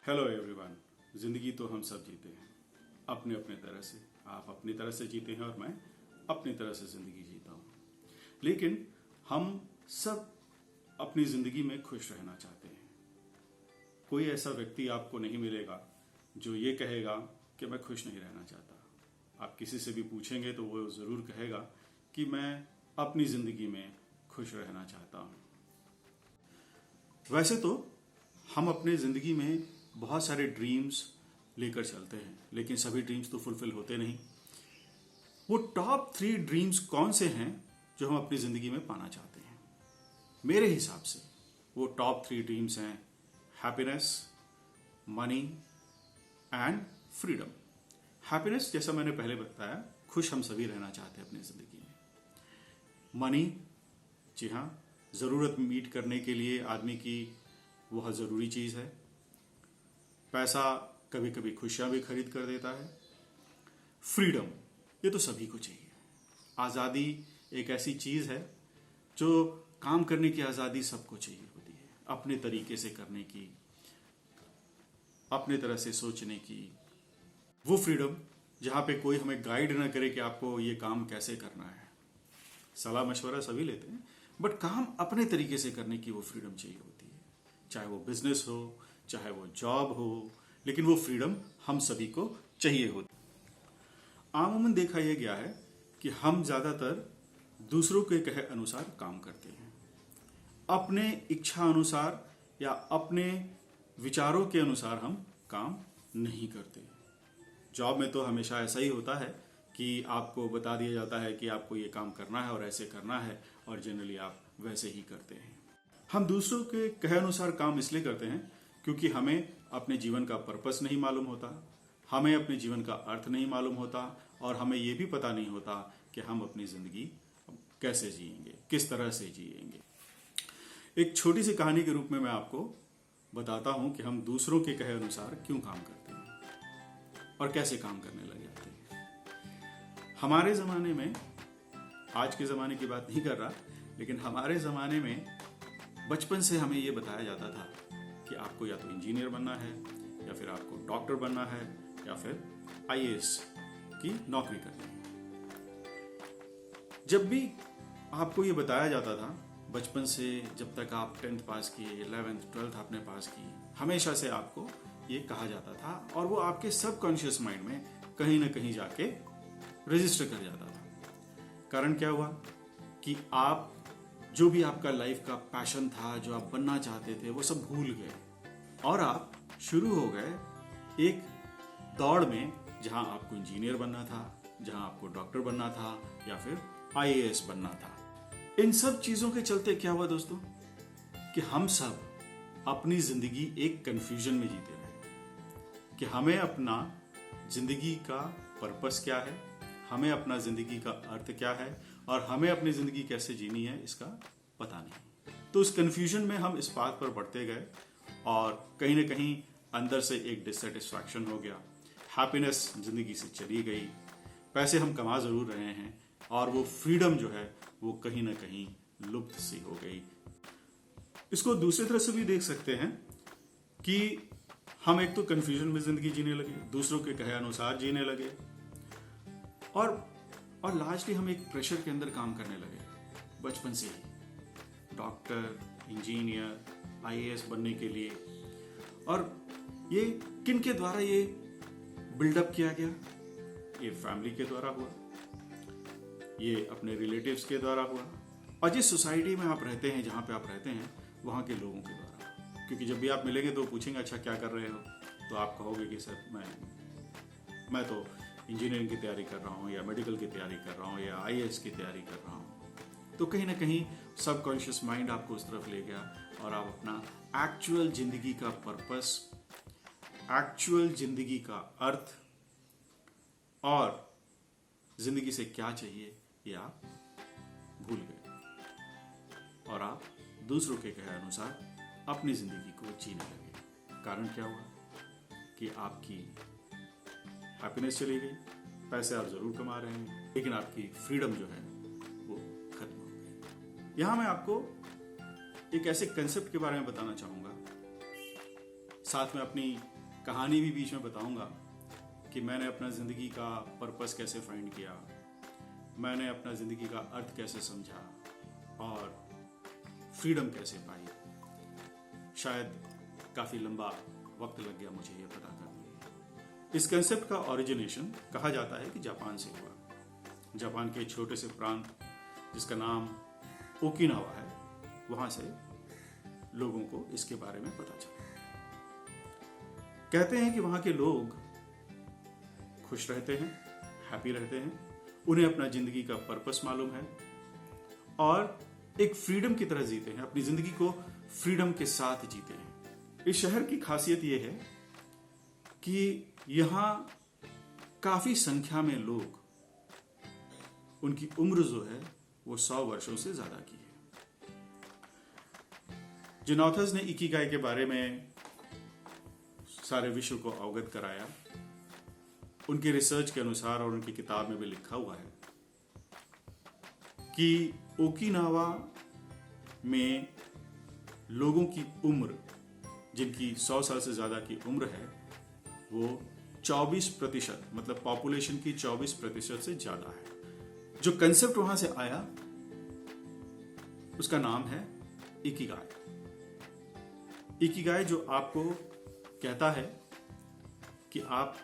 Hello everyone. जिंदगी तो हम सब जीते हैं अपने अपने तरह से। आप अपनी तरह से जीते हैं और मैं अपनी तरह से जिंदगी जीता हूं। लेकिन हम सब अपनी जिंदगी में खुश रहना चाहते हैं। कोई ऐसा व्यक्ति आपको नहीं मिलेगा जो ये कहेगा कि मैं खुश नहीं रहना चाहता। आप किसी से भी पूछेंगे तो वो जरूर कहेगा कि मैं अपनी जिंदगी में खुश रहना चाहता हूं। वैसे तो हम अपने जिंदगी में बहुत सारे ड्रीम्स लेकर चलते हैं, लेकिन सभी ड्रीम्स तो फुलफिल होते नहीं। वो टॉप 3 ड्रीम्स कौन से हैं जो हम अपनी जिंदगी में पाना चाहते हैं? मेरे हिसाब से वो टॉप 3 ड्रीम्स हैं happiness, money and freedom. Happiness, जैसा मैंने पहले बताया, खुश हम सभी रहना चाहते हैं अपनी जिंदगी में। मनी, जी हाँ, जरूरत मीट करने के लिए आदमी की बहुत जरूरी चीज है। पैसा कभी कभी खुशियां भी खरीद कर देता है। फ्रीडम, ये तो सभी को चाहिए। आजादी एक ऐसी चीज है जो काम करने की आजादी सबको चाहिए होती है, अपने तरीके से करने की, अपने तरह से सोचने की। वो फ्रीडम जहां पे कोई हमें गाइड ना करे कि आपको ये काम कैसे करना है। सलाह मशवरा सभी लेते हैं, बट काम अपने तरीके से करने की वो फ्रीडम चाहिए होती है। चाहे वो बिजनेस हो, चाहे वो जॉब हो, लेकिन वो फ्रीडम हम सभी को चाहिए होती है। आमूमन देखा यह गया है कि हम ज्यादातर दूसरों के कहे अनुसार काम करते हैं। अपने इच्छा अनुसार या अपने विचारों के अनुसार हम काम नहीं करते। जॉब में तो हमेशा ऐसा ही होता है कि आपको बता दिया जाता है कि आपको ये काम करना है और ऐसे करना है, और जनरली आप वैसे ही करते हैं। हम दूसरों के कहे अनुसार काम इसलिए करते हैं क्योंकि हमें अपने जीवन का पर्पस नहीं मालूम होता, हमें अपने जीवन का अर्थ नहीं मालूम होता, और हमें यह भी पता नहीं होता कि हम अपनी जिंदगी कैसे जिएंगे, किस तरह से जिएंगे। एक छोटी सी कहानी के रूप में मैं आपको बताता हूं कि हम दूसरों के कहे अनुसार क्यों काम करते हैं और कैसे काम करने लग जाते हैं। हमारे जमाने में, आज के जमाने की बात नहीं कर रहा, लेकिन हमारे जमाने में बचपन से हमें यह बताया जाता था कि आपको या तो इंजीनियर बनना है, या फिर आपको डॉक्टर बनना है, या फिर आईएएस की नौकरी करनी है। जब भी आपको ये बताया जाता था बचपन से, जब तक आप 10th पास किए, 11th 12th आपने पास की, हमेशा से आपको ये कहा जाता था, और वो आपके सबकॉन्शियस माइंड में कहीं ना कहीं जाके रजिस्टर कर जाता था। कारण क्या हुआ कि आप जो भी आपका लाइफ का पैशन था, जो आप बनना चाहते थे, वो सब भूल गए, और आप शुरू हो गए एक दौड़ में जहां आपको इंजीनियर बनना था, जहां आपको डॉक्टर बनना था, या फिर आईएएस बनना था। इन सब चीजों के चलते क्या हुआ दोस्तों कि हम सब अपनी जिंदगी एक कंफ्यूजन में जीते रहे कि हमें अपना जिंदगी का पर्पस क्या है, हमें अपना जिंदगी का अर्थ क्या है, और हमें अपनी जिंदगी कैसे जीनी है इसका पता नहीं। तो उस कंफ्यूजन में हम इस बात पर बढ़ते गए, और कहीं ना कहीं अंदर से एक डिससेटिस्फैक्शन हो गया। हैप्पीनेस जिंदगी से चली गई। पैसे हम कमा जरूर रहे हैं, और वो फ्रीडम जो है वो कहीं ना कहीं लुप्त सी हो गई। इसको दूसरी तरह से भी देख सकते हैं कि हम एक तो कंफ्यूजन में जिंदगी जीने लगे, दूसरों के कहे अनुसार जीने लगे, और लास्टली हम एक प्रेशर के अंदर काम करने लगे बचपन से ही, डॉक्टर, इंजीनियर, आईएएस बनने के लिए। और ये किन के द्वारा ये बिल्डअप किया गया? ये फैमिली के द्वारा हुआ, ये अपने रिलेटिव्स के द्वारा हुआ, और जिस सोसाइटी में आप रहते हैं, जहां पे आप रहते हैं, वहां के लोगों के द्वारा। क्योंकि जब भी आप मिलेंगे तो पूछेंगे अच्छा क्या कर रहे हो, तो आप कहोगे कि सर मैं तो इंजीनियरिंग की तैयारी कर रहा हूँ, या मेडिकल की तैयारी कर रहा हूँ, या आईएएस की तैयारी कर रहा हूँ। तो कहीं ना कहीं सबकॉन्शियस माइंड आपको उस तरफ ले गया, और आप अपना एक्चुअल जिंदगी का पर्पस, एक्चुअल जिंदगी का अर्थ, और जिंदगी से क्या चाहिए, ये आप भूल गए, और आप दूसरों के कहे अनुसार अपनी जिंदगी को जीने लगे। कारण क्या हुआ कि आपकी हैप्पीनेस चली गई। पैसे आप जरूर कमा रहे हैं, लेकिन आपकी फ्रीडम जो है वो खत्म हो गई। यहां मैं आपको एक ऐसे कंसेप्ट के बारे में बताना चाहूंगा, साथ में अपनी कहानी भी बीच में बताऊंगा कि मैंने अपना ज़िंदगी का पर्पस कैसे फाइंड किया, मैंने अपना ज़िंदगी का अर्थ कैसे समझा और फ्रीडम कैसे पाई। शायद काफ़ी लंबा वक्त लग गया मुझे ये पता करने। इस कंसेप्ट का ओरिजिनेशन कहा जाता है कि जापान से हुआ। जापान के छोटे से प्रांत जिसका नाम ओकिनावा है, वहां से लोगों को इसके बारे में पता चला। कहते हैं कि वहां के लोग खुश रहते हैं, हैप्पी रहते हैं, उन्हें अपना जिंदगी का पर्पस मालूम है और एक फ्रीडम की तरह जीते हैं, अपनी जिंदगी को फ्रीडम के साथ जीते हैं। इस शहर की खासियत यह है कि यहां काफी संख्या में लोग, उनकी उम्र जो है वो 100 वर्षों से ज्यादा की है। जिन ऑथर्स ने इकिगाई के बारे में सारे विश्व को अवगत कराया, उनके रिसर्च के अनुसार और उनकी किताब में भी लिखा हुआ है कि ओकिनावा में लोगों की उम्र, जिनकी 100 साल से ज्यादा की उम्र है, वो 24%, मतलब पॉपुलेशन की 24% से ज्यादा है। जो कंसेप्ट वहां से आया उसका नाम है इकिगाई। इकिगाई जो आपको कहता है कि आप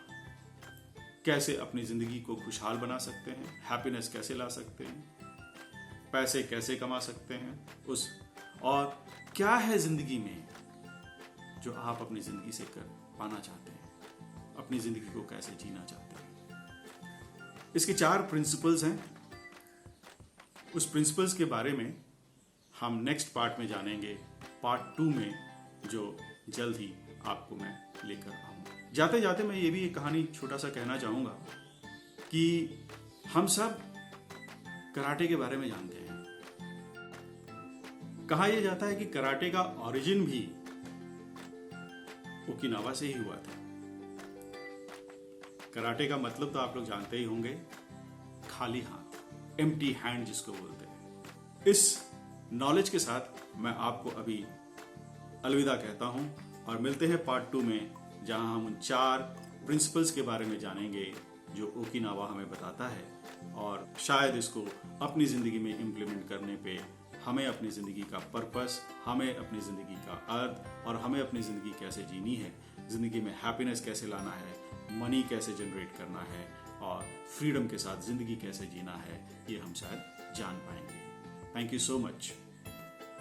कैसे अपनी जिंदगी को खुशहाल बना सकते हैं, हैप्पीनेस कैसे ला सकते हैं, पैसे कैसे कमा सकते हैं, और क्या है जिंदगी में जो आप अपनी जिंदगी से कर पाना चाहते हैं, अपनी जिंदगी को कैसे जीना चाहते हैं। इसके 4 प्रिंसिपल्स हैं। उस प्रिंसिपल्स के बारे में हम नेक्स्ट पार्ट में जानेंगे, पार्ट 2 में, जो जल्द ही आपको मैं लेकर आऊंगा। जाते जाते मैं ये भी एक कहानी छोटा सा कहना चाहूंगा कि हम सब कराटे के बारे में जानते हैं। कहा यह जाता है कि कराटे का ओरिजिन भी ओकिनावा से ही हुआ था। कराटे का मतलब तो आप लोग जानते ही होंगे, खाली हाथ, एम्प्टी हैंड जिसको बोलते हैं। इस नॉलेज के साथ मैं आपको अभी अलविदा कहता हूं और मिलते हैं पार्ट 2 में, जहां हम उन 4 प्रिंसिपल्स के बारे में जानेंगे जो ओकिनावा हमें बताता है, और शायद इसको अपनी जिंदगी में इम्प्लीमेंट करने पे हमें अपनी जिंदगी का पर्पस, हमें अपनी जिंदगी का अर्थ और हमें अपनी जिंदगी कैसे जीनी है, जिंदगी में हैप्पीनेस कैसे लाना है, मनी कैसे जनरेट करना है और फ्रीडम के साथ जिंदगी कैसे जीना है, ये हम शायद जान पाएंगे। Thank you so much.